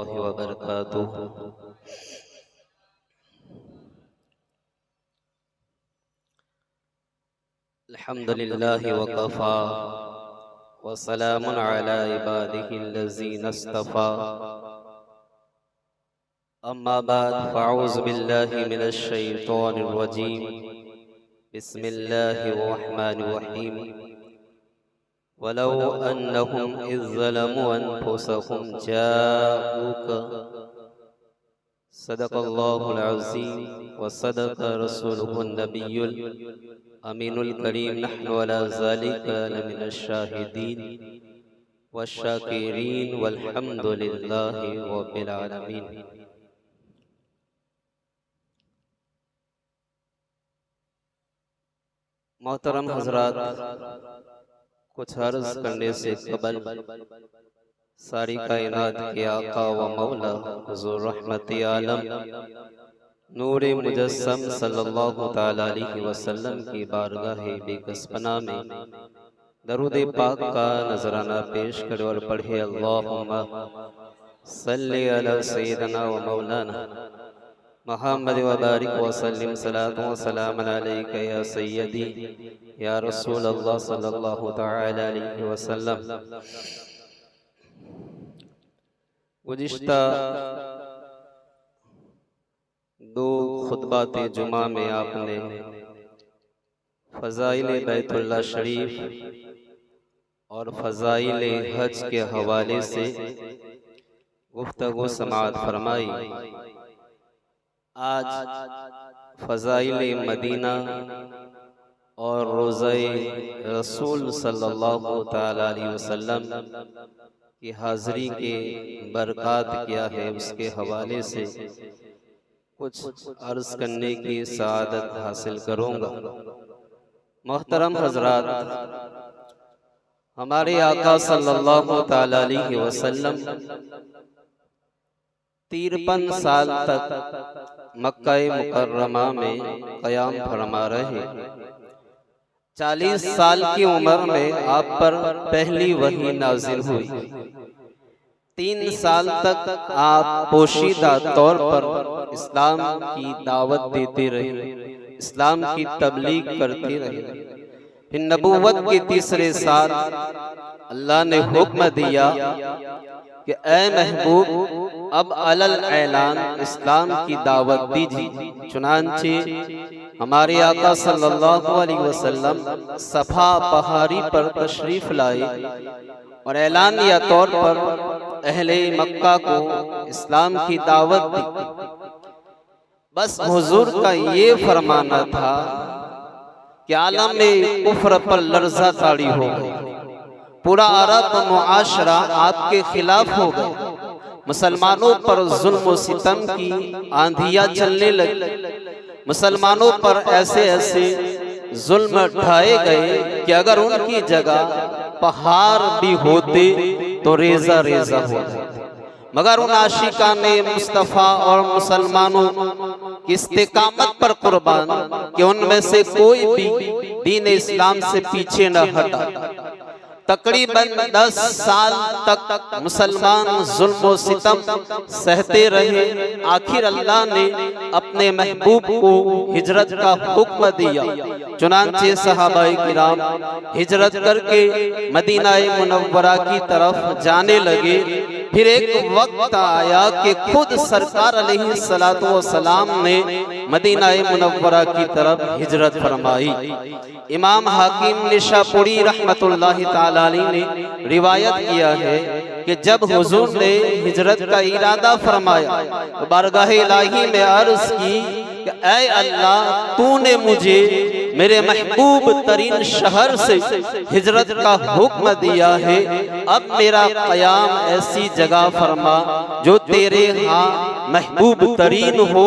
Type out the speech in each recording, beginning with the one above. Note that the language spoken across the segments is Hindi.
वरहमतुल्लाहि वबरकातुहू। अल्हम्दुलिल्लाहि वकफ़ा वसलामुन अला इबादिहिल्लज़ीना इस्तफ़ा। अम्मा बाद फ़अऊज़ु बिल्लाहि मिनश शैतानिर रजीम। बिस्मिल्लाहिर रहमानिर रहीम। वलौ अन्नहुम इज़ ज़लमू अनफुसहुम जाऊक सदक़ल्लाहुल अज़ीम व सदक़ रसूलुहुन नबियुल अमीनुल करीम। नहनु अला ज़ालिका लमिनश शाहिदीन वश्शाकिरीन वल्हम्दुलिल्लाहि रब्बिल आलमीन। मोहतरम हज़रात, कुछ अर्ज़ करने से कबल सारी कायनात के आका व मौला हुज़ूर रहमत आलम नूरे मुजस्सम सल्लल्लाहु तआला अलैहि वसल्लम की बारगाह बेकसपना में दरूद पाक का नजराना पेश करे और पढ़े अल्लाहुम्मा सल्ली अला सय्यिदना व मौलाना मुहम्मद व बारिक व सल्लिम सलातो व सलामन अलैका या सय्यदी या रसूल अल्लाह सल्लल्लाहु तआला अलैहि वसल्लम। गुज़िश्ता दो खुतबाते जुमा में आपने फ़ज़ाइल बैतुल्लाह शरीफ और फ़ज़ाइल हज के हवाले से गुफ्तगू समाअत फरमाई। आज फ़ज़ाइल मदीना और रोज़े रसूल सल्लल्लाहु तआला अलैहि वसल्लम की हाज़री के बरक़ात क्या है उसके हवाले से कुछ अर्ज़ करने की सआदत हासिल करूँगा। मोहतरम हज़रात, हमारे आका सल्लल्लाहु तआला अलैहि वसल्लम 53 साल तक मक्का मुकर्रमा में क़याम फरमा रहे। 40 साल की उम्र में आप पर पहली वही नाजिल हुई। 3 साल तक आप पोशीदा तौर पर इस्लाम की दावत देते रहे, इस्लाम की तबलीग करते रहे। फिर नबूवत के तीसरे साल अल्लाह ने हुक्म दिया कि ऐ महबूब, अब अलल ऐलान इस्लाम की दावत दीजिए। चुनांचे हमारे आका सल्लल्लाहु अलैहि वसल्लम सफा पहाड़ी पर तशरीफ लाए और ऐलानिया तौर पर अहले मक्का को इस्लाम की दावत दी। बस हुजूर का ये फरमाना था कि आलम में कुफ्र पर लर्जा ताड़ी हो गई, पूरा अरब मुआशरा आपके खिलाफ हो गया, मुसलमानों पर जुल्म सितम की आंधियां चलने लगी। मुसलमानों पर ऐसे ऐसे जुल्म ढाए गए कि अगर उनकी जगह पहाड़ भी होते तो रेजा रेजा होता। मगर उन आशिकाने मुस्तफ़ा और मुसलमानों की इस्तिकामत पर कुर्बान कि उनमें से कोई भी दीन इस्लाम से पीछे न हटा। तकरीबन 10 साल तक मुसलमान जुल्म सितम सहते रहे। आखिर अल्लाह ने अपने महबूब को हिजरत का हुक्म दिया। चुनांचे सहाबाए किराम हिजरत करके मदीना मुनव्वरा की तरफ जाने लगे। फिर एक वक्त आया कि खुद सरकार अलैहिस्सलातु वस्सलाम ने मदीना मुनव्वरा की तरफ हिजरत फरमाई। इमाम हाकिम निशापुरी रहमतुल्लाहि तआला अलैहि ने रिवायत किया है कि जब हुजूर ने हिजरत का इरादा फरमाया तो बारगाह इलाही में अर्ज की कि ऐ अल्लाह, तूने मुझे मेरे महबूब तरीन शहर से हिजरत का हुक्म दिया है, अब मेरा क़याम ऐसी जगह फरमा जो तेरे यहाँ महबूब तरीन हो।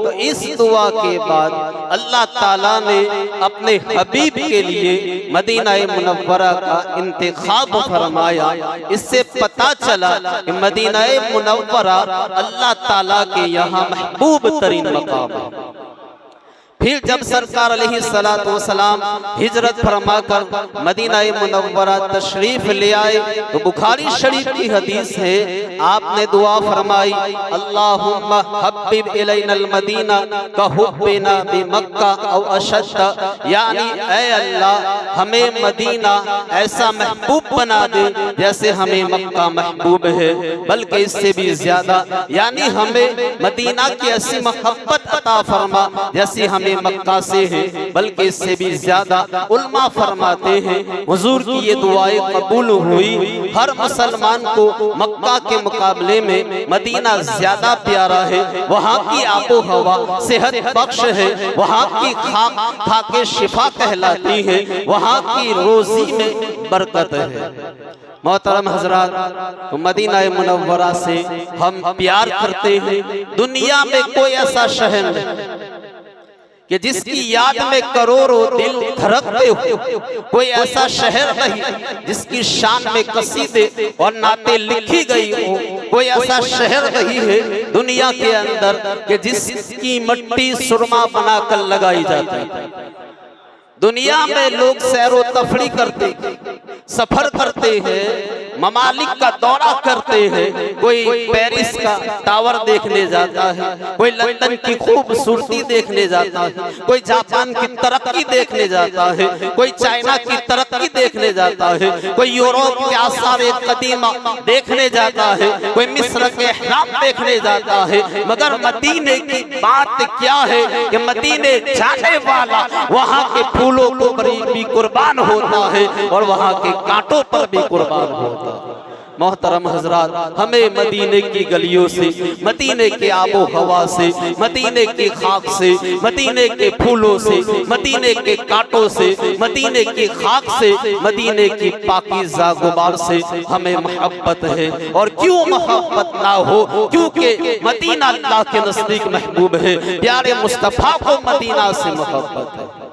तो इस दुआ के बाद अल्लाह ताला ने अपने हबीब के लिए मदीना मुनव्वरा का इंतखाब फरमाया। इससे पता चला कि मदीना मुनव्वरा अल्लाह ताला के यहाँ महबूब तरीन मकाम है। फिर जब सरकार अलैहिस्सलातु वस्सलाम हिजरत फरमाकर मदीना मुनव्वरा तशरीफ ले आए तो बुखारी शरीफ की हदीस है, आपने दुआ फरमाई, अल्लाहुम्मा हब्बिब इलैनल मदीना का हुब्बिना बि मक्का औ अशद्द, यानी ऐ अल्लाह हमें मदीना ऐसा महबूब बना दे जैसे हमें मक्का महबूब है, बल्कि इससे भी ज्यादा, यानी हमें मदीना की ऐसी मोहब्बत अता फरमा जैसी हमें मक्का से है, बल्कि इससे भी ज्यादा। उल्मा फरमाते हैं हुजूर की ये दुआएं कबूल हुई। हर मुसलमान को मक्का के मुकाबले में मदीना ज्यादा प्यारा है। वहाँ की आबो हवा सेहत बख्श है, वहाँ की खाक खाके शिफा कहलाती है, वहाँ की रोजी में बरकत है। मोहतरम हजरात, मदीना मुनव्वरा से हम प्यार करते हैं। दुनिया में कोई ऐसा शहर नहीं कि जिसकी याद में करोड़ों दिल धड़कते हो, कोई ऐसा शहर नहीं जिसकी शान में कसीदे और नाते लिखी गई हो, कोई ऐसा शहर नहीं है दुनिया के अंदर कि जिसकी मिट्टी सुरमा बनाकर लगाई जाती है। दुनिया में लोग सैरो तफरी करते, सफर करते हैं, ममालिक का दौरा करते हैं। कोई पेरिस का टावर देखने जाता है, कोई लंदन की खूबसूरती देखने जाता है, कोई जापान की तरक्की देखने जाता है, कोई चाइना की तरक्की देखने जाता है, कोई यूरोप के आसार कदीमा देखने जाता है, कोई मिस्र के हराम देखने जाता है। मगर मदीने की बात क्या है कि मदीने जाने वाला वहाँ के फूलों को भी कुर्बान होता है और वहाँ के कांटों पर भी कुर्बान होता है। मोहतरम हजरात, हमें मदीने की गलियों से, मदीने के आबो हवा से, मदीने की खाक से, मदीने के फूलों से, मदीने के कांटों से, मदीने की खाक से, मदीने की पाकीज़ा गुबार से हमें मोहब्बत है। और क्यों मोहब्बत ना हो, क्योंकि मदीना अल्लाह के नजदीक महबूब है, प्यारे मुस्तफा को मदीना से मोहब्बत है।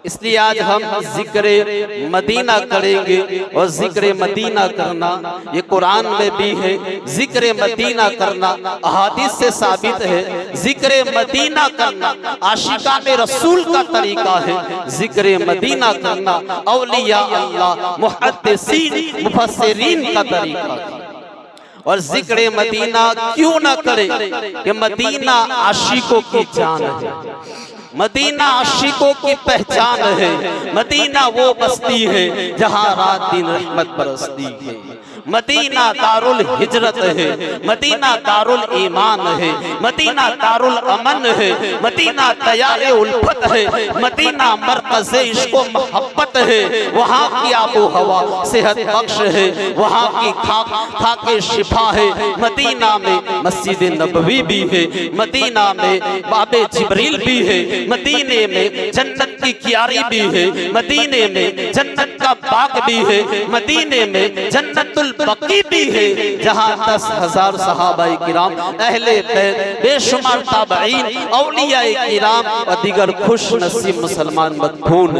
इसलिए आज हम जिक्र मदीना करेंगे। और जिक्र मदीना करना ये कुरान में भी है, जिक्र मदीना करना अहादीस से साबित है। जिक्र मदीना करना आशिका में रसूल का तरीका है। जिक्र मदीना करना औलिया अल्लाह मुहद्दिसीन मुफस्सिरीन का तरीका है। और जिक्र मदीना क्यों ना करे कि मदीना आशिकों की जान है, मदीना आशिकों की पहचान है, मदीना वो बस्ती है जहाँ रात दिन रहमत बरसती है। मदीना दारुल हिजरत है, मदीना दारुल ईमान है, मदीना दारुल अमन है, मदीना तैयारे उल्फत है, मदीना मरकज़े इश्क़ो मोहब्बत है। वहाँ की आबो हवा सेहत बख्श है, वहाँ की खाके शिफा है। मदीना में मस्जिद नबवी भी है, मदीना में बाबे जिब्रील भी है, मदीने में जन्नत की क्यारी भी है, मदीने में जन्नत का बाग भी है, मदीने में जन्नतुल बकी भी है, जहाँ 10,000 सहाबाए किराम, अहले बैत, बेशुमार ताबईन, औलियाए किराम और दीगर खुश नसीब मुसलमान मदफून।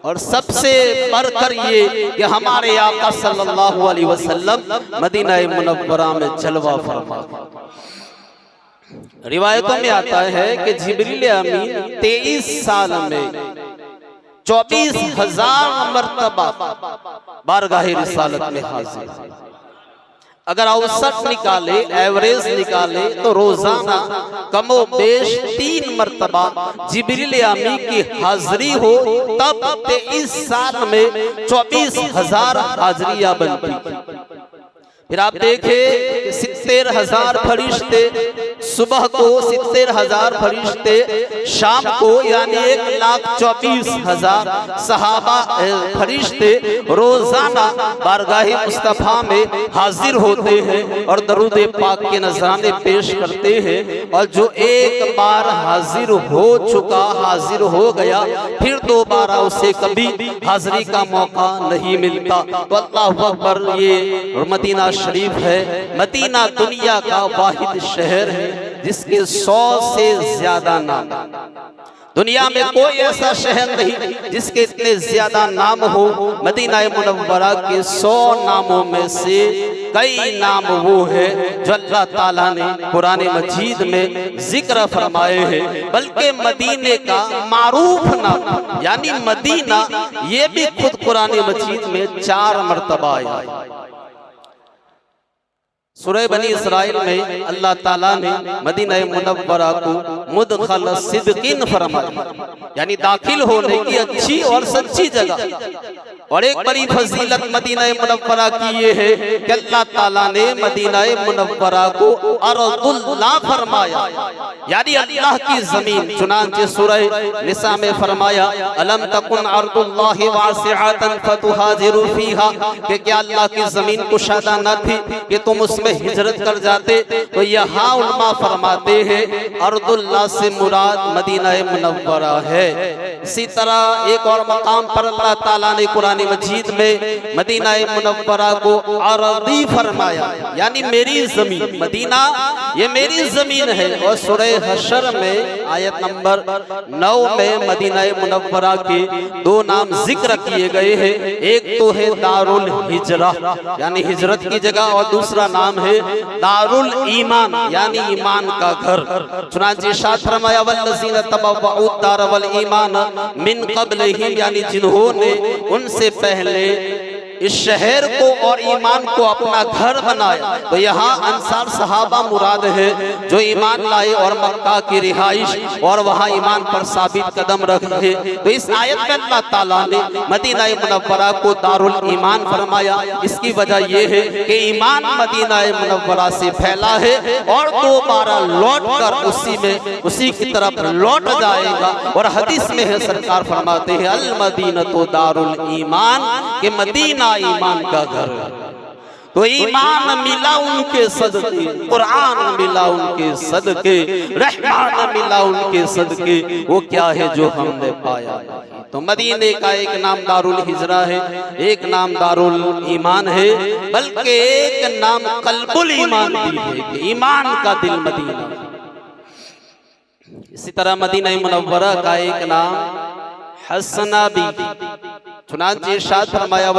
और सबसे बढ़कर ये कि हमारे आका सल्लल्लाहु अलैहि वसल्लम मदीना मुनव्वरा में जलवा फरमा। रिवायतों में आता है कि जिब्रील अमीन 23 साल में 24,000 मर्तबा बारगाहे रिसालत में हाजिर। अगर औसत निकाले, एवरेज निकाले तो रोजाना कमो बेश 3 मर्तबा जिब्रील अमीन की हाजिरी हो, तब 23 साल में 24,000 हाजिरियां बनती। फिर आप देखें 70,000 फरिश्ते सुबह को, 70,000 फरिश्ते शाम को, यानी 1,24,000 सहाबा फरिश्ते रोजाना बारगाहे मुस्तफा में हाजिर होते हैं और दरूद पाक के नजराने पेश करते हैं। और जो एक बार हाजिर हो चुका, हाजिर हो गया, फिर दोबारा उसे कभी हाजिरी का मौका नहीं मिलता। तो अल्लाह अकबर, ये मदीना शरीफ है। मदीना दुनिया का वाहिद शहर है जिसके 100 से ज्यादा नाम। दुनिया में कोई ऐसा शहर नहीं जिसके इतने ज्यादा नाम हो। मदीना मुनव्वरा के 100 नामों में से कई नाम वो है जो अल्लाह ताला ने कुरान मजीद में जिक्र फरमाए हैं, बल्कि मदीने का मारूफ नाम यानी मदीना ये भी खुद कुरान मजीद में 4 मरतबा आया है। सूरह बनी इसराइल में अल्लाह ताला ने मदीना मुनव्वरा को मुदखल सिद्दीन फरमाया, यानी दाखिल होने की अच्छी और सच्ची जगह। और एक बड़ी फजीलत मदीना मुनव्वरा की ये है कि अल्लाह ताला ने मदीना मुनव्वरा को अर्दुल्लाह फरमाया, यानी अल्लाह की जमीन। चुनांचे सूरह निसा में फरमाया अलम तकुन अर्दुल्लाहि वासिअतन फतुहाजिरु फीहा, कि क्या अल्लाह की जमीन कुशादा न थी कि तुम उसमें हिजरत कर जाते। तो यहाँ उलमा फरमाते हैं अर्दुल्लाह से मुराद मदीना मुनव्वरा है। इसी तरह एक और मकाम पर अल्लाह ताला ने कुरान मजीद में मदीना मुनव्वरा को अरदी फरमाया, यानी मेरी जमीन। मदीना ये मेरी जमीन है। और सूरह हशर में आयत नंबर 9 में मदीना मुनव्वरा के 2 नाम जिक्र किए गए हैं। एक तो है दारुल हिजरा यानी हिजरत की जगह, और दूसरा नाम है दारुल ईमान यानी ईमान का घर। चुनांचे इरशाद फरमाया वल्लज़ीना तबव्वउ दार वल ईमान मिन क़ब्लिहिम, यानी जिन्होंने उनसे पहले इस शहर को और ईमान को अपना घर बनाया। तो यहाँ अंसार सहाबा मुराद है जो ईमान लाए और मक्का की रिहाइश और वहाँ ईमान पर साबित कदम रखे। तो इस आयत में अल्लाह ताला ने मदीना मुनव्वरा को दारुल ईमान फरमाया। इसकी वजह यह है कि ईमान मदीना मुनव्वरा से फैला है और दोबारा लौट कर उसी की तरफ लौट जाएगा। और हदीस में है सरकार फरमाते हैं अल मदीनतु दारुल ईमान, के मदीना ईमान का घर। तो ईमान मिला उनके सदके, कुरान मिला उनके सदके, रहमान मिला उनके सदके, वो क्या है जो हमने पाया। तो मदीने का एक नाम दारुल हिजरा है, एक नाम दारुल ईमान है, बल्कि एक नाम कल्बुल ईमान भी है कि ईमान का दिल मदीना। इसी तरह मदीना मुनव्वरा का एक नाम हसना भी। चुनांचे इरशाद फरमाया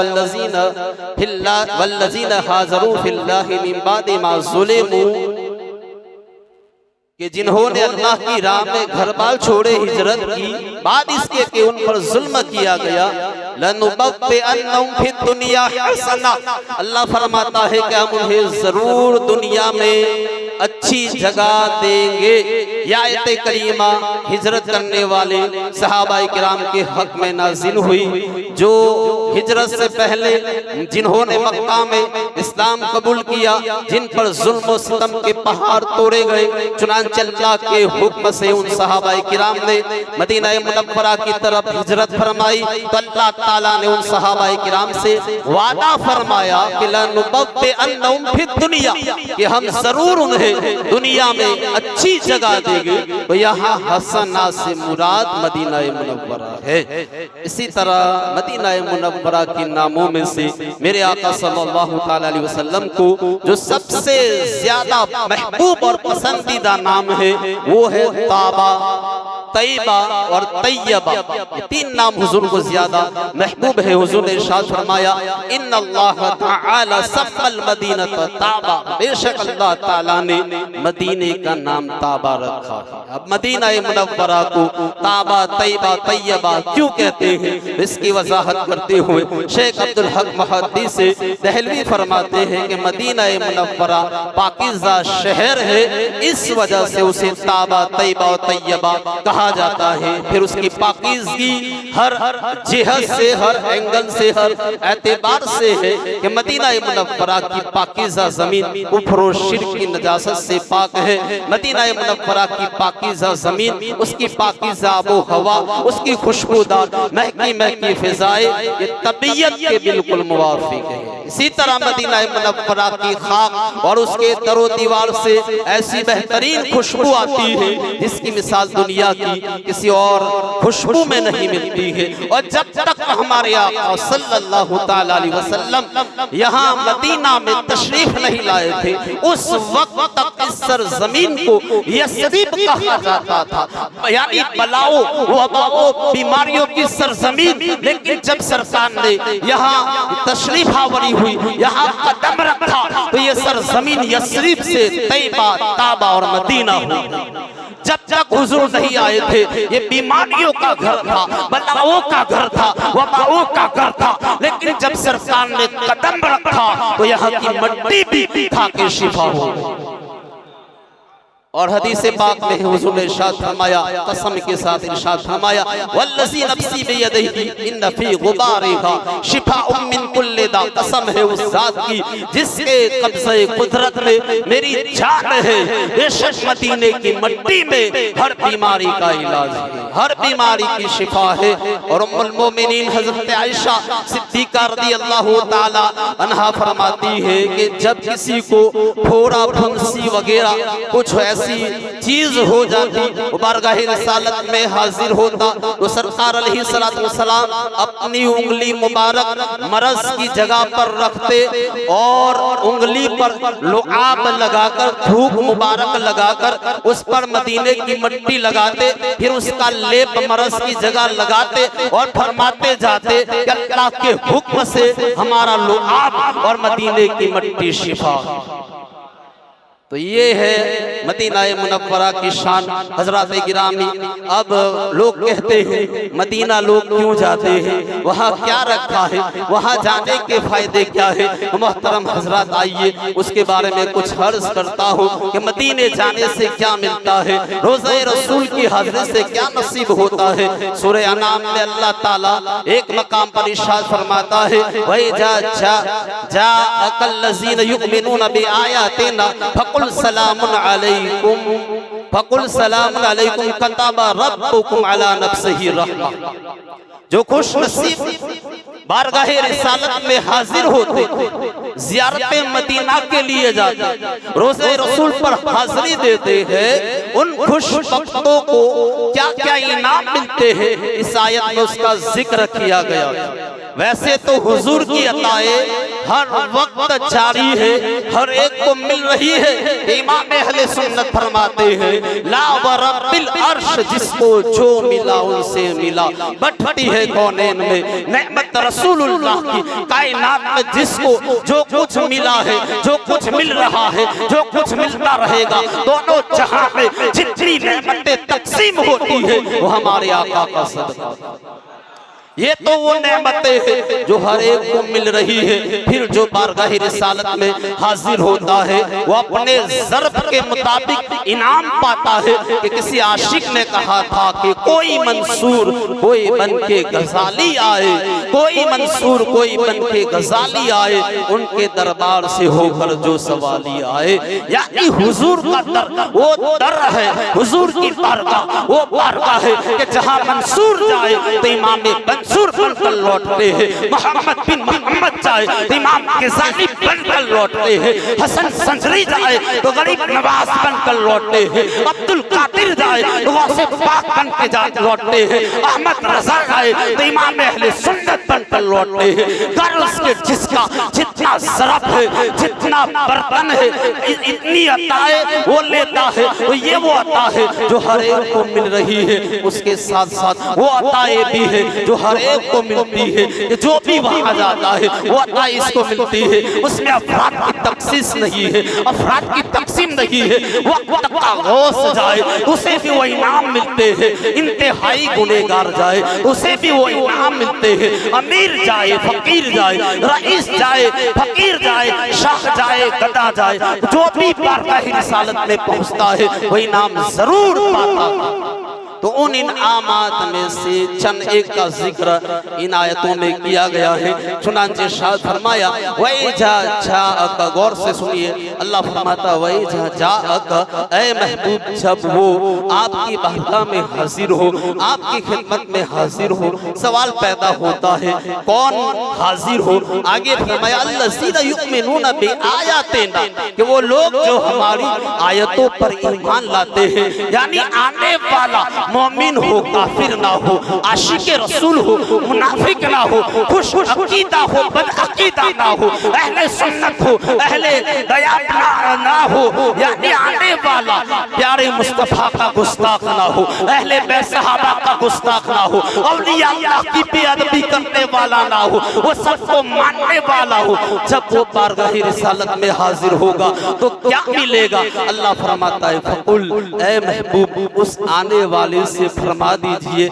वल्लज़ीना हाज़रू फिल्लाहि मिन बादि मा ज़ुलिमू, कि जिन्होंने अल्लाह की राह में घर बार छोड़े हिजरत की, बाद इसके कि उन पर जुल्म किया गया। लनुबव्विअन्नहुम फिद दुनिया हसना, अल्लाह फरमाता है कि हम उन्हें जरूर दुनिया में अच्छी जगह देंगे। यह आयत करीमा हिजरत करने वाले सहाबाए किराम के हक में नाजिल हुई, जो हिजरत से पहले जिन्होंने मक्का में इस्लाम कबूल किया, जिन पर जुल्म और सितम के पहाड़ तोड़े गए। चुनांचे अल्लाह के हुक्म से उन सहाबाए किराम ने मदीना मुनव्वरा की तरफ हिजरत फरमाई। तो अल्लाह ताला ने उन सहाबाए किराम से वादा फरमाया कि लनुबव्विअन्नहुम फिद दुनिया, कि हम जरूर उन्हें दुनिया में अच्छी जगह देंगे। तो यहाँ हसना से मुराद मदीना मुनव्वरा है। इसी तरह मदीना मुनव्वरा के नामों में से मेरे आका सल्लल्लाहु ताला अलैहि वसल्लम को जो सबसे ज्यादा महबूब और पसंदीदा नाम है वो है ताबा, तैयबा और तैयबा। ये 3 नाम हुजूर को ज्यादा महबूब है। हुजूर ने इरशाद फरमाया इन्नल्लाह तआला सम्मल मदीनत ताबा, बेशक अल्लाह ताला ने मदीने का नाम ताबा रखा है। अब मदीना मुनव्वरा को ताबा, तैयबा, तैयबा क्यों कहते हैं, इसकी वजाहत करते हुए शेख अब्दुल हक मुहद्दिस दहलवी फरमाते हैं कि मदीना मुनव्वरा पाकीज़ा शहर है, इस वजह से उसे ताबा, तैयबा और तैयबा कहा जाता है। फिर उसकी पाकीज़गी हर जिहत से, हर एंगल से, हर एतबार से है कि मदीना मुनव्वरा की पाकीज़ा जमीन कुफ्र और शिर्क की नजासत से पाक है। मदीना मुनव्वरा की पाकीज़ा जमीन, उसकी पाकीज़ा आबो हवा, उसकी खुशबूदार महकी महकी फिजाएं ये तबीयत के बिल्कुल मुवाफिक है। इसी तरह मदीना मुनव्वरा की खाक और उसके दरो दीवार से ऐसी बेहतरीन खुशबू आती है जिसकी मिसाल दुनिया की किसी और खुशबू में नहीं मिलती है। और जब तक हमारे आका सल्लल्लाहु ताला अलैहि वसल्लम यहाँ मदीना में तशरीफ नहीं लाए थे, उस वक्त तक इस सरजमीन को यस्रिब कहा जाता था, यानी बलाओं, वबाओं, बीमारियों की सरजमीन। लेकिन जब सरकार ने यहाँ तशरीफ आवरी हुई, यहाँ कदम रखा तो ये सरजमीन यस्रिब से तैबा, ताबा और मदीना हुई। जब तक हुजूर नहीं आए थे ये बीमारियों का घर था, बलाओं का घर था, वबाओं का घर था, लेकिन जब सरकार ने कदम रखा तो यहाँ की मट्टी भी खा के शिफा हो। और हदीस पाक में हुजूर ने इरशाद फरमाया, कसम के साथ इरशाद फरमाया, वल्लज़ी नफ्सी बियदिही इन्न फी गुबारिहा शिफाउम मिन कुल्लि दा, कसम है उस जात की जिसके कब्ज़े कुदरत में मेरी जान है, बेशक मदीने की मट्टी में हर बीमारी का इलाज है, हर बीमारी की शिफा है। और उम्मुल मोमिनीन हज़रत आयशा सिद्दीक़ा रज़ियल्लाहु ताला अन्हा फरमाती है कि जब किसी को फोड़ा, फुंसी वगैरह कुछ ऐसी चीज हो जाती, बारगाह रिसालत में हाजिर होता तो सरकार अलैहिस्सलातु वस्सलाम अपनी उंगली मुबारक मरज की जगह पर रखते और उंगली पर लुआब लगाकर, थूक मुबारक लगाकर उस पर मदीने की मिट्टी लगाते, फिर उसका लेप मरज की जगह लगाते और फरमाते जाते कि अल्लाह के हुक्म से हमारा लुआब और मदीने की मिट्टी शिफा। तो ये है मदीना मुनव्वरा की शान। हजरात गिरामी, अब लोग कहते हैं मदीना लोग क्यों जाते हैं, वहाँ क्या रखा है, वहाँ जाने के फायदे क्या है। मोहतरम हजरात, आइए उसके बारे में कुछ अर्ज करता हूँ कि मदीने जाने से क्या मिलता है, रोज़े रसूल की हाज़िरी से क्या नसीब होता है। सूरह अनाम में अल्लाह ताला एक मकाम पर इरशाद फरमाता है, वही जा अकल्लज़ीन युमिनून बिआयातिना फकुल सलामुन अलैकुम, फकुल सलामुन अलैकुम कतबा रब्बुकुम अला नफ्सिही रहमा। जो खुश नसीब बारगाहे रिसालत में हाजिर होते, ज़ियारते मदीना के लिए जाते, रोज़े रसूल पर हाजिरी देते हैं, उन खुश बख्तों को क्या क्या इनाम मिलते हैं, इस आयत में उसका जिक्र किया गया। वैसे तो हुजूर की अताएं हर वक्त जारी है, हर एक को मिल रही है। इमाम अहले सुन्नत फरमाते हैं, ला व रब्बिल अर्श, जिसको जो मिला उनसे मिला, बढ़ती है कौनैन में नेमत रसूलुल्लाह की। कायनात में जिसको जो कुछ मिला है, जो कुछ मिल रहा है, जो कुछ मिलता रहेगा, दोनों जहां में जितनी नेमतें तकसीम होती है वो हमारे आका का सदका। ये तो वो नेमतें हैं जो हर एक को मिल रही है। फिर जो बारगाह रिसालत में हाजिर होता है वो अपने ज़र्फ के मुताबिक इनाम पाता है। कि किसी आशिक ने कहा था कि कोई मंसूर कोई बन के गजाली आए, कोई मंसूर कोई बन के गजाली आए, उनके दरबार से होकर जो सवाली आए। यानी हुजूर का दर वो दर है, हुजूर की बारगाह वो बारगाह है कि जहाँ मंसूर जाए तो इमाम मंसूर बनकर लौटते हैं, मोहम्मद बिन मोहम्मद जाए तो इमाम ग़ज़ाली बनकर लौटते हैं, हसन संजरी जाए तो गरीब नवाज बनकर लौटते हैं, अब्दुल कादिर जाए तो गौसे पाक बन के लौटते हैं, अहमद रज़ा जाए तो इमाम अहले सुन्नत बनकर लौटते हैं। घर उसके जिसका जितना ज़रफ़ है, जितना बर्तन है, इतनी अताएं वो लेता है। तो ये वो अता है जो हर एक को मिल रही है, उसके साथ साथ वो अताएं भी है जो हर एक को मिलती है। कि जो भी वहाँ जाता है वो अता इसको मिलती है, उसमें अफराद की तखसीस नहीं है, अफराद की तकसीम नहीं है। वक्त का गौस जाए उसे भी वो इनाम मिलते हैं, इंतहाई गुनहगार जाए उसे भी वो इनाम मिलते हैं। अमीर जाए फकीर जाए, रईस जाए फकीर जाए, शाह जाए गदा जाए, जो भी बारगाह रिसालत में पहुँचता है वो इनाम जरूर पाता है। तो उन इनामात में से चंद एक का जिक्र इन आयतों में किया गया है। चुनांचे शाह फरमाया, वही जाअक, गौर से सुनिए, अल्लाह फरमाता वही जाअक, ऐ महबूब जब वो आपकी बारगाह में हाजिर हो, आपकी खिदमत में हाजिर हो, सवाल पैदा होता है कौन हाजिर हो। आगे फरमाया अल्लज़ीना युमिनूना बिआयातिना, कि वो लोग जो हमारी आयतों पर ईमान लाते हैं, यानी आने वाला मोमिन हो काफिर ना हो, आशिक रसूल हो मुनाफिक ना हो, खुश अकीदा हो बद अकीदा ना हो, अहले सुन्नत हो अहले दयात ना हो, यानी आने वाला प्यारे मुस्तफा का गुस्ताख ना हो, अहले बैत सहाबा का गुस्ताख ना हो, औलिया अल्लाह की बेअदबी करने वाला ना हो, वो सबको मानने वाला हो। जब वो बारगाह रिसालत में हाजिर होगा तो क्या मिलेगा? अल्लाह फरमाता है फकुल, ऐ महबूब उस आने वाले से फरमा दीजिए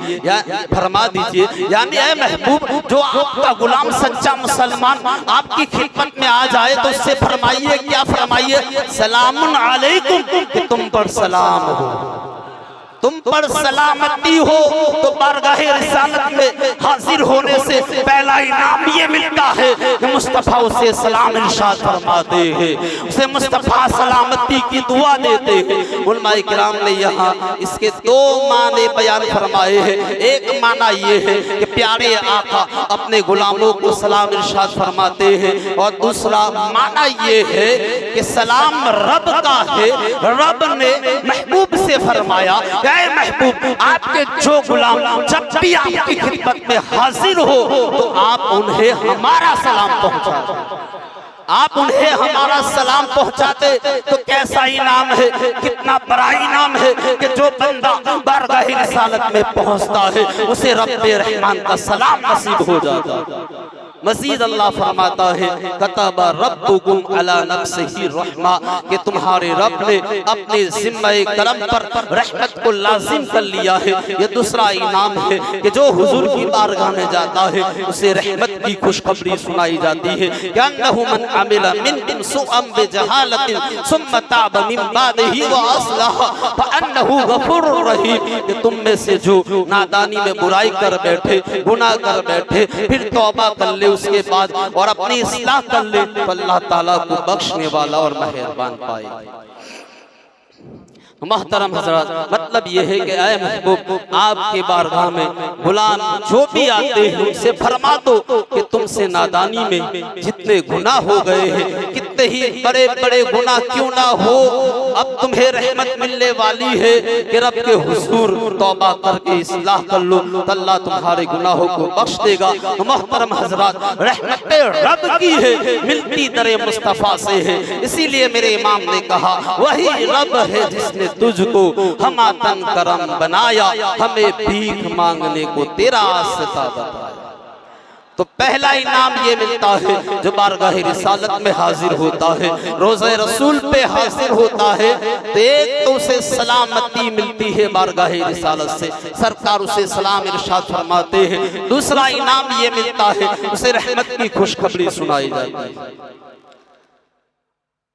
यानी ऐ महबूब जो आपका गुलाम सच्चा मुसलमान आपकी खिदमत में आ जाए तो उससे फरमाइए, क्या फरमाइए? सलामुन अलैकुम, कि तुम पर सलाम हो, तुम पर सलामती हो। तो बारगाह रिसालत में हाजिर होने से पहला इनाम ये मिलता है कि मुस्तफा उसे सलाम इरशाद फरमाते हैं, उसे मुस्तफा सलामती की दुआ देते हैं। उलमाए किराम ने यहाँ इसके दो माने बयान फरमाए हैं। एक माना ये है कि प्यारे आका अपने गुलामों को सलाम इरशाद फरमाते हैं, और दूसरा माना ये है कि सलाम रब का है, रब ने महबूब से फरमाया महबूब आपके जो गुलाम जब भी आपकी खिदमत में हाजिर हो तो आप उन्हें हमारा सलाम पहुंचा, आप उन्हें हमारा सलाम पहुंचाते तो कैसा इनाम है, कितना बड़ा इनाम है कि जो बंदा बारगाह रिसालत में पहुंचता है उसे रब्बे रहमान का सलाम नसीब हो जाता है। मज़ीद अल्लाह फरमाता है कतबा रब्बुकुम अला नफ्सिही रहमा, कि तुम्हारे रब ने अपने ज़िम्मे करम पर रहमत को लाजिम कर लिया है। ये दूसरा इनाम है कि जो हुजूर की बारगाह में जाता है उसे रहमत की खुशखबरी सुनाई जाती है कि अन्नहु मन अमिला मिनकुम सुअम बिजहालतिन सुम्मा ताबा मिन बादिही व अस्लह फअन्नहु गफूरुर रहीम, कि तुम में से जो नादानी में बुराई कर बैठे, गुनाह कर बैठे, फिर तौबा कर ले उसके बाद और अपनी इस्लाह कर ले तो अल्लाह ताला को बख्शने वाला और मेहरबान पाए। मोहतरम हज़रात, मतलब ये है कि ऐ महबूब आपके बारगाह में गुलाम जो भी आते हैं उनसे फरमा दो कि तुमसे नादानी में जितने गुनाह हो गए हैं, कितने ही बड़े बड़े गुनाह क्यों ना हो, अब तुम्हें रहमत मिलने वाली है कि रब के हुजूर तौबा करके इस्लाह कर लो तो अल्लाह तुम्हारे गुनाहों को बख्श देगा। मोहतरम हज़रात, रहमत रब की है, मिलती दरे मुस्तफ़ा से है। इसीलिए मेरे इमाम ने कहा वही रब है जिसने तुझको हमातन करम बनाया, हमें भीख मांगने को तेरा आस्था बताया। तो पहला इनाम ये मिलता है जो बारगाह रिसालत में हाजिर होता है, रोज़े रसूल पे हाजिर होता है, तो एक तो उसे सलामती मिलती है बारगाह रिसालत से, सरकार उसे सलाम इरशाद फरमाते हैं। दूसरा इनाम ये मिलता है उसे रहमत की खुशखबरी सुनाई जाती है।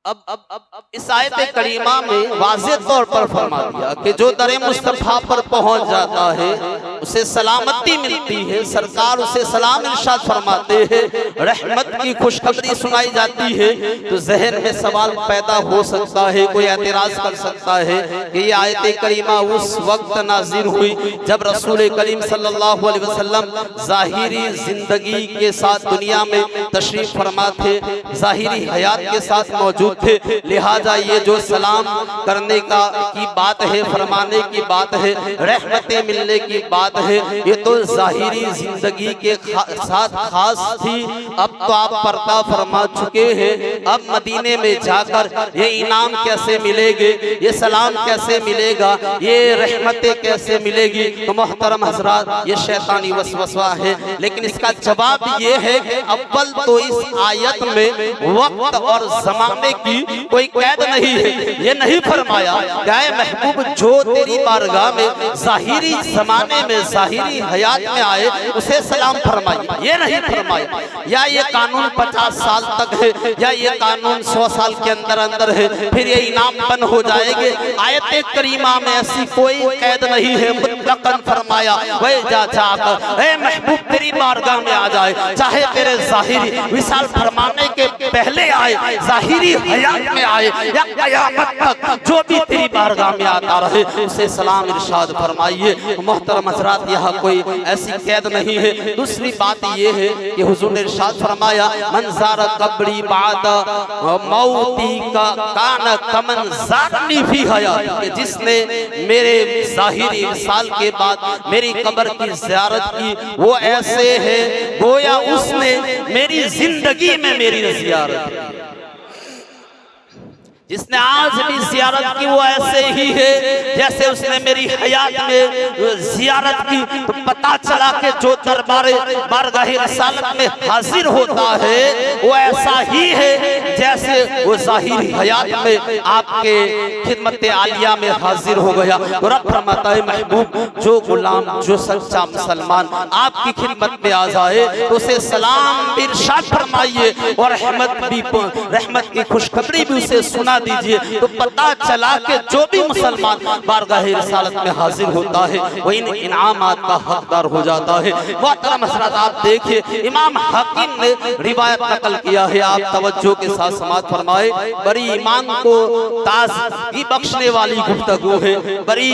अब इस आयत करीमा में वाज़ेह तौर पर फरमा दिया कि जो दरे मुस्तफ़ा पर पहुंच जाता है उसे सलामती मिलती है, सरकार उसे सलाम इरशाद फरमाते हैं, रहमत की खुशखबरी सुनाई जाती है। तो ज़हन में सवाल पैदा हो सकता है, कोई एतराज़ कर सकता है कि ये आयत करीमा उस वक्त नाज़िल हुई जब रसूल करीम सल्लल्लाहु अलैहि वसल्लम ज़ाहिरी ज़िंदगी के साथ दुनिया में तशरीफ़ फरमा थे, ज़ाहिरी हयात के साथ मौजूद थे। लिहाजा ये जो सलाम करने का की बात है, फरमाने की बात है, रहमतें मिलने की बात है, ये तो ज़ाहिरी जिंदगी के साथ खास थी। अब तो आप पर्दा फरमा चुके हैं, अब मदीने में जाकर ये इनाम कैसे मिलेंगे, ये सलाम कैसे मिलेगा, ये रहमतें कैसे मिलेगी? तो मोहतरम हज़रात, ये शैतानी वसवसा है, लेकिन इसका जवाब ये है कि अव्वल तो इस आयत में वक्त और ज़माने की कोई कैद नहीं है। ये नहीं फरमाया क्या महबूब जो तेरी बारगाह में ज़ाहिरी ज़माने में ज़ाहिरी हयात में आए उसे सलाम फरमाइए, ये नहीं फरमाया। या ये कानून 50 साल तक है, या ये कानून 100 साल के अंदर अंदर है, फिर ये इनाम बंद हो जाएंगे। आयत करीमा में ऐसी कोई कैद नहीं है, मुतलकन फरमाया वह जा जाकर ए महबूब तेरी बारगाह में आ जाए, चाहे तेरे ज़ाहिरी विसाल फरमाने के पहले आए, ज़ाहिरी हयात में आए, या क़यामत तक जो भी तेरी बारगाह में आता रहे उसे सलाम इरशाद फरमाइए। मोहतरम हजरात यहाँ कोई ऐसी कैद नहीं है। दूसरी बात ये है कि हुजूर ने इरशाद फरमाया मंज़ार कब्री बाद मौती का कान कमन ज़ारनी भी हयात, कि जिसने मेरे ज़ाहिरी साल के बाद मेरी कब्र की ज़ियारत की वो ऐसे है गोया उसने मेरी जिंदगी में मेरी ज़ियारत की। जिसने आज भी ज़ियारत की वो ऐसे ही है जैसे उसने मेरी हयात में ज़ियारत की। तो पता चला कि जो दरबारे बारगाह रिसालत में हाजिर होता है वो ऐसा ही है जैसे वो ज़ाहिरी हयात में आपके खिदमत आलिया में हाजिर हो गया। तो रब फरमाता है महबूब जो गुलाम जो सच्चा मुसलमान आपकी खिदमत में आ जाए तो उसे सलाम भी इरशाद फरमाइए और रहमत की खुशखबरी भी उसे सुना दीजिए। तो पता चला कि जो भी मुसलमान बारगाह रिसालत में हाजिर होता है वो इन इनामात का हकदार हो जाता है। मोहतरम हज़रात आप देखिए इमाम हाकिम ने रिवायत नकल किया है, आप तवज्जो के साथ समाअत फरमाए। बड़ी ईमान को ताज़गी बख्शने वाली गुफ्तगू है, बड़ी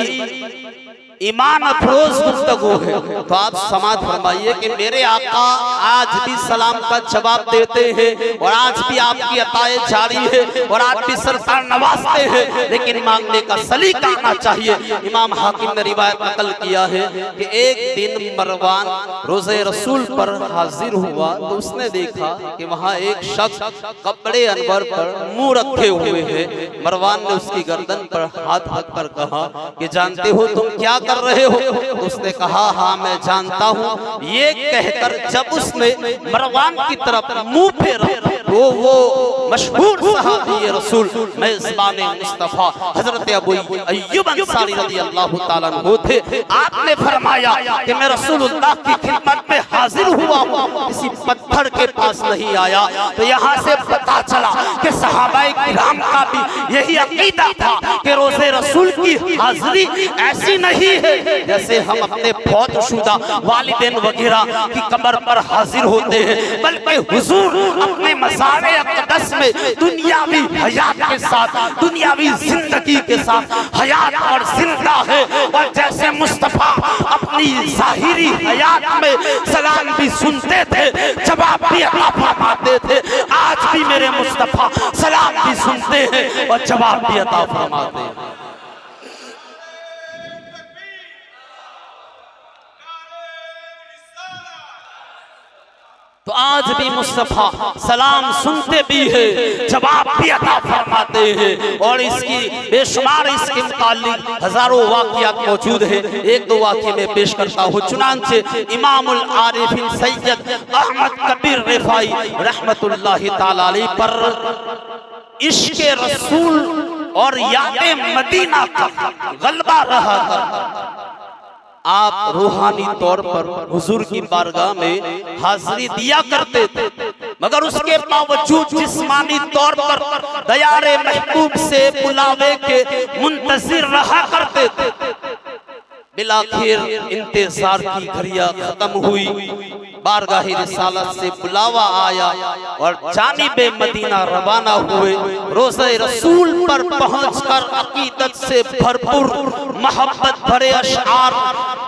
ईमान अफरोज गुफ्तगू है। तो आप समाअत फरमाइए कि मेरे आका आज भी सलाम का जवाब देते हैं और आज भी आपकी अताए जारी है और आप भी सरकार नवाजते हैं, लेकिन मांगने का सलीका आना चाहिए। इमाम हाकिम ने रिवायत नकल किया है कि एक दिन मरवान रोज़े रसूल पर हाजिर हुआ तो उसने देखा कि वहाँ एक शख्स कपड़े अनवर पर मुंह रखे हुए है। मरवान ने उसकी गर्दन पर हाथ रख कर कहा कि जानते हो तुम क्या कर रहे हो? तो उसने कहा हाँ मैं जानता हूँ। ये कहकर जब उसने मरवान की तरफ मुंह फेरा वो मशहूर सहाबी रसूल मेज़बान मुस्तफा हजरत अबू अय्यूब अंसारी रज़ियल्लाहु ताला अन्हु थे। आपने फरमाया कि मैं रसूलुल्लाह की खिदमत में हाजिर हुआ हूँ, किसी पत्थर के पास नहीं आया। तो यहाँ से पता चला कि सहाबाए किराम का भी यही अकीदा था कि रोज़े रसूल की हाजिरी ऐसी नहीं है जैसे हम अपने फौतशुदा वालिदैन वगैरह की कब्र पर हाजिर होते हैं, बल्कि हुजूर अपने मज़ार अक़दस में दुनियावी हयात के साथ दुनियावी जिंदगी के साथ हयात और जिंदा है। और जैसे मुस्तफा अपनी ज़ाहिरी हयात में सलाम भी सुनते थे जवाब भी अता फरमाते थे, आज भी मेरे मुस्तफा सलाम भी सुनते हैं और जवाब भी अता फरमाते हैं। तो आज भी मुस्तफा सलाम सुनते भी है जवाब भी अता फरमाते हैं। और इसकी बेशुमार इसके मुताल्लिक हजारों वाक़ियात मौजूद है। एक दो वाक़े में पेश करता हूँ। चुनांचे इमामुल आरिफीन सैयद अहमद कबीर रिफाई रहमतुल्लाहि ताला अलैह पर इश्क़ रसूल और याद मदीना का गलबा रहा था। आप रूहानी तौर पर हुजूर की बारगाह में हाजिरी दिया करते थे, मगर उसके बावजूद जिस्मानी तौर पर दयारे महबूब से बुलावे के मुंतजिर रहा करते थे। बिलाखिर इंतजार की घड़ियां खत्म हुई, बारगाह रिसालत से बुलावा आया और जानिबे मदीना रवाना हुए। रोज़े रसूल पर पहुंचकर अकीदत से भरपूर मोहब्बत भरे अशआर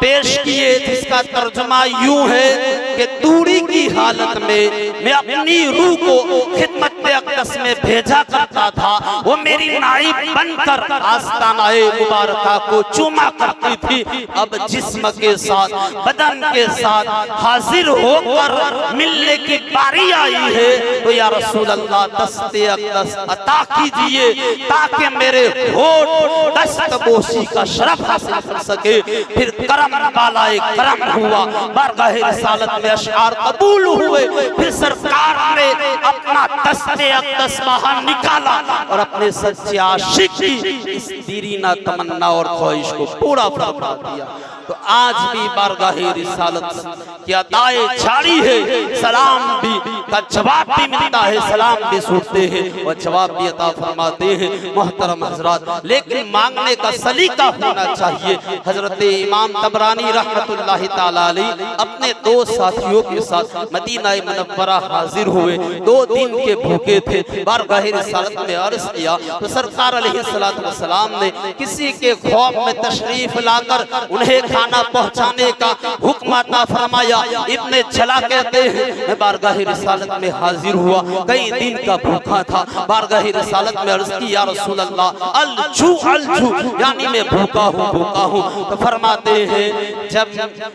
पेश किए, जिसका तर्जुमा यूं है कि दूरी की हालत में मैं अपनी रूह को खिदमत अक़दस में भेजा करता था। वो मेरी नाइब बनकर आस्तानाए मुबारका को चूमा करती थी। अब जिस्म के साथ बदन के साथ हाजिर होकर मिलने की बारी आई है। तो या रसूल अल्लाह दस्ते अक़दस अता कीजिए ताकि मेरे होठ दस्तबोशी का शरफ हासिल कर सके। फिर करम वाला एक करम हुआ, बारगाह रिसालत में अशआर कबूल हुए। फिर सरकार ने अपना दस्ते अक़दस बाहर निकाला और अपने सच्चे आशिक की इस दीरीना तमन्ना और ख्वाहिश को पूरा फरमा दिया। तो आज भी बारगाह रिसालत की अताए जारी है, सलाम भी का जवाब भी मिलता है, सलाम भी सूटते हैं और जवाब भी अता फरमाते हैं मोहतरम हजरात। लेकिन मांगने का सलीका होना चाहिए। हजरत इमाम तबरानी रहमतुल्लाहि ताला अलैह अपने दो साथियों के साथ मदीना मुनव्वरा हाजिर हुए। 2 दिन के भूखे थे। बारगाह रिसालत में अर्ज किया तो सरकार अलैहिस्सलातु वस्सलाम ने किसी के खौफ में तशरीफ लाकर उन्हें खाना पहुंचाने का हुक्म अता फरमाया। इब्ने जला कहते हैं मैं बारगाह रिसालत में हाजिर हुआ, कई दिन का भूखा था। बारगाह रिसालत में अर्ज की या रसूल अल्लाह अलजू अलजू, यानी मैं भूखा हूँ। तो फरमाते हैं जब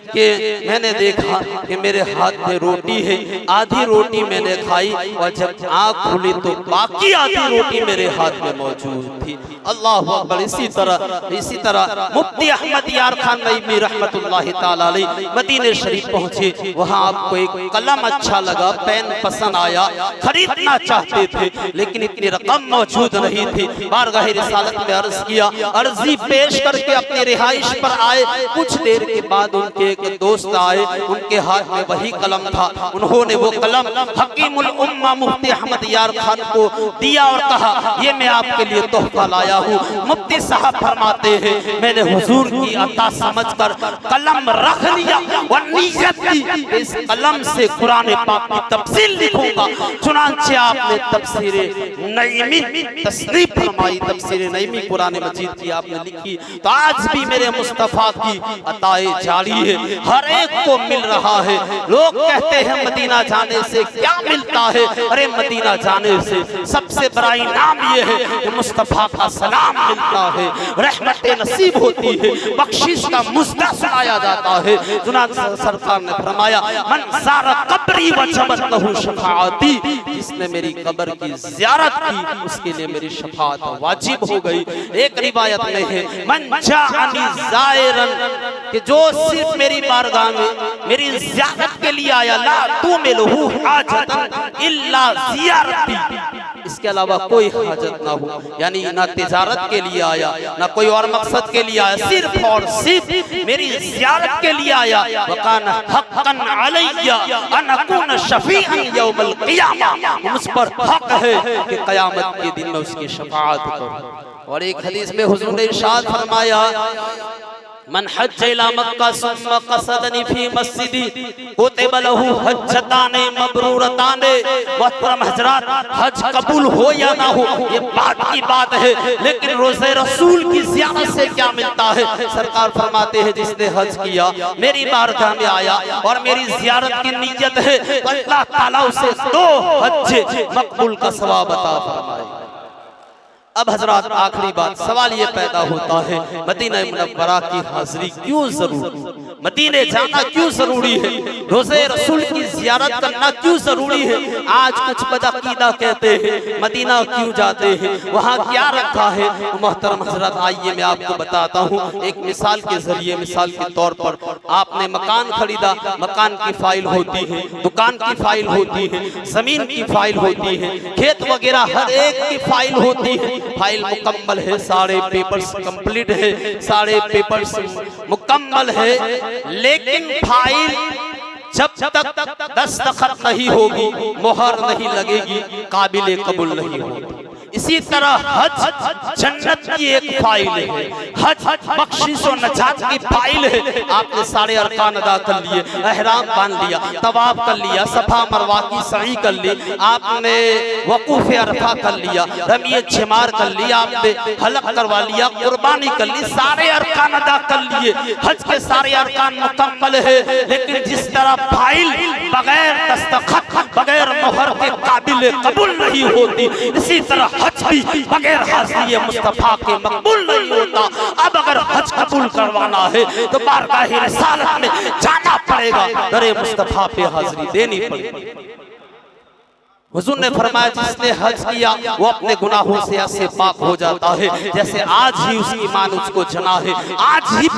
कि मैंने देखा कि मेरे हाथ में रोटी है, आधी रोटी मैंने खाई और जब आँख खुली तो बाकी आधी रोटी मेरे हाथ में मौजूद थी। अल्लाह अकबर। इसी तरह मुफ्ती अहमद यार खान नईमी रहमतुल्लाहि ताला अलैह मदीने शरीफ पहुंचे। वहां आपको एक कलम अच्छा लगा, पेन पसंद आया, खरीदना चाहते थे लेकिन इतनी रकम मौजूद नहीं थी। बारगाह रिसालत में अर्ज किया, अर्जी पेश करके अपनी रिहाइश पर आए। कुछ देर के बाद उनके एक दोस्त आए, उनके हाथ में वही कलम था। उन्होंने वो कलम हकीमुल उम्मा मुफ्ती अहमद यार खान को दिया और कहा ये मैं आपके लिए तोहफा लाया हूँ। मुफ्ती साहब फरमाते हैं मैंने हुजूर की अता समझकर कलम रख लिया और नीयत की इस कलम से कुरान पाक की तफसीर लिखूंगा। चुनांचे आपने तफसीर नईमी तस्नीफ फरमाई, तफसीर नईमी कुरान मजीद की आपने लिखी। तो आज भी मेरे मुस्तफा की अताए जारी है, हर एक को मिल रहा है। लोग कहते हैं मदीना जाने से क्या मिलता है? अरे मदीना जाने से सबसे बड़ा इनाम ये है कि मुस्तफा का सलाम मिलता है, रहमत नसीब होती है, बख्शिश का मुस्दा सुनाया जाता है। चुनांचे सरकार ने फरमाया मन ज़ारा कब्री वजबत लहू शफाअती, जिसने मेरी कब्र की ज़ियारत की उसके लिए मेरी शफाअत वाजिब हो गई। एक रिवायत में है मन जाअनी ज़ाइरन, कि जो सिर्फ मेरी बारगाह में मेरी ज़ियारत के लिए आया, ला तुमिलहु हाजतन इल्ला ज़ियारती, इसके अलावा कोई हाजत ना हो, यानी ना तिजारत के लिए आया ना कोई और मकसद के लिए आया, सिर्फ और सिर्फ मेरी ज़ियारत के लिए आया। वकान हक़्क़न अलैया अन अकून शफ़ीअन यौमल क़ियामा, मुझ पर हक है कि क़यामत के दिन में उसकी शफ़ाअत करूं। और एक हदीस में हुज़ूर ने इरशाद फरमाया मन हज इला मक्का सुम्मा कसदनी फी मस्जिदी कुतिब लहू हज्जताने मबरूरताने। मोहतरम हजरात, हज कबूल हो या ना हो ये बात की बात है, लेकिन रोज़े रसूल की ज़ियारत से क्या मिलता है? सरकार फरमाते हैं जिसने हज किया, मेरी बारगाह में आया और मेरी ज़ियारत की नीयत है, अल्लाह ताला उसे 2 हज मकबूल का सवाब अता फरमाए। अब हजरात आखिरी बात, सवाल ये पैदा होता है मदीना मुनव्वरा की हाजिरी क्यों जरूरी, मदीने जाना क्यों जरूरी है, रोज़े रसूल की ज़ियारत करना क्यों जरूरी है? आज कुछ बदअकीदा कहते हैं मदीना क्यों जाते हैं, वहाँ क्या रखा है? मोहतरम हजरात आइए मैं आपको बताता हूँ एक मिसाल के जरिए। मिसाल के तौर पर आपने मकान खरीदा, मकान की फाइल होती है, दुकान की फाइल होती है, जमीन की फाइल होती है, खेत वगैरह हर एक की फाइल होती है। फाइल मुकम्मल है, सारे पेपर्स कंप्लीट है, सारे पेपर्स मुकम्मल है, लेकिन फाइल जब तक दस्तखत नहीं होगी, मोहर नहीं लगेगी, काबिल कबूल नहीं होगी। इसी तरह हज जन्नत की एक फाइल है, हज बख्शिश और नजात की फाइल है। आपने सारे अरकान अदा कर लिए, एहराम बांध लिया, तवाफ कर लिया, सफा मरवा की सही कर ली, आपने वकूफ अरफा कर लिया, रमी छिमार कर लिया, आपने हलक करवा लिया, कुर्बानी कर ली, सारे अरकान अदा कर लिए, हज के सारे अरकान मुकम्मल है। लेकिन जिस तरह फाइल बगैर दस्तखत बगैर मोहर के काबिल कबूल नहीं होती, इसी तरह हज भी बगैर हाज़िरी मुस्तफा के मकबूल नहीं होता। अब अगर हज कबूल करवाना है तो बारगाह रिसालत में जाना पड़ेगा, दरे मुस्तफा पे हाज़िरी देनी पड़ेगी। हुजूर ने फरमाया जिसने हज किया वो अपने गुनाहों से ऐसे पाक हो जाता है जैसे आज ही उसकी मां ने उसको जना है, आज ही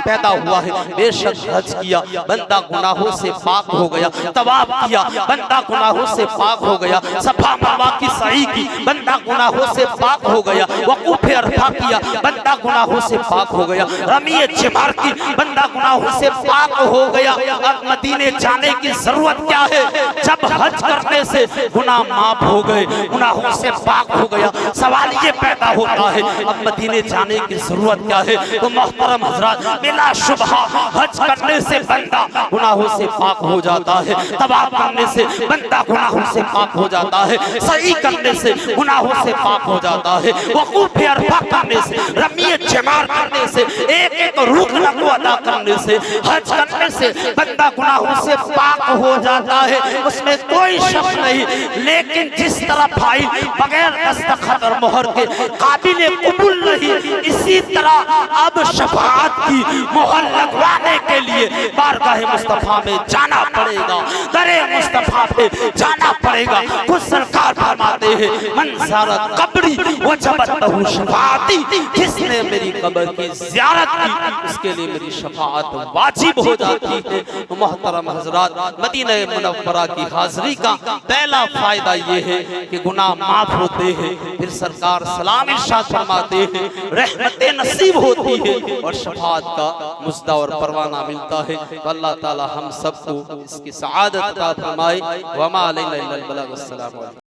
पैदा हुआ है। बेशक हज किया बंदा गुनाहों से पाक हो गया, तवाफ किया बंदा गुनाहों से पाक हो गया, सफा मरवा की सही की बंदा गुनाहों से पाक हो गया, वकूफ अरफा किया बंदा गुनाहों से पाक हो गया, रमी जिमार की बंदा गुनाहों से पाक हो गया। अब मदीने जाने की जरूरत क्या है? जब हज करने से गुनाह माफ हो गए, गुनाहों से पाक हो गया। सवाल ये पैदा होता है अब मदीने जाने की जरूरत क्या है? तो मोहतरम हजरात, बिला शुबहा हज करने से बंदा गुनाहों से पाक हो जाता है, तवाफ करने से बंदा गुनाहों से पाक हो जाता है, सही करने से गुनाहों से पाक हो जाता है, वकूफ अरफा करने से, रमी जमार करने से, एक एक रुकन को अदा करने से, हज करने से बंदा गुनाहों से पाक हो जाता है। उसमें कोई शक नहीं। लेकिन जिस तरह भाई बगैर दस्तखत और मोहर के काबिल कबूल नहीं, इसी तरह अब शफाअत की मोहर लगवाने के लिए बारगाह मुस्तफा में जाना पड़ेगा, दरे मुस्तफा पे जाना पड़ेगा। कुछ सरकार फरमाते हैं मन सारा कब्री वजबतहु शफाअती, जिसने मेरी कब्र की ज़ियारत की उसके लिए मेरी शफाअत वाजिब हो जाती है। तो मोहतरम हजरात, मदीना मुनव्वरा की हाज़िरी का पहला फायदा ये है कि गुनाह माफ होते हैं, फिर सरकार सलाम इरशाद फरमाते हैं, रहमतें नसीब होती है और शफाअत का मुजदा और परवाना मिलता है। तो अल्लाह ताला हम सबको इसकी सआदत अता फरमाए। वमा अलैना इल्लल बलाग। अस्सलामु अलैकुम।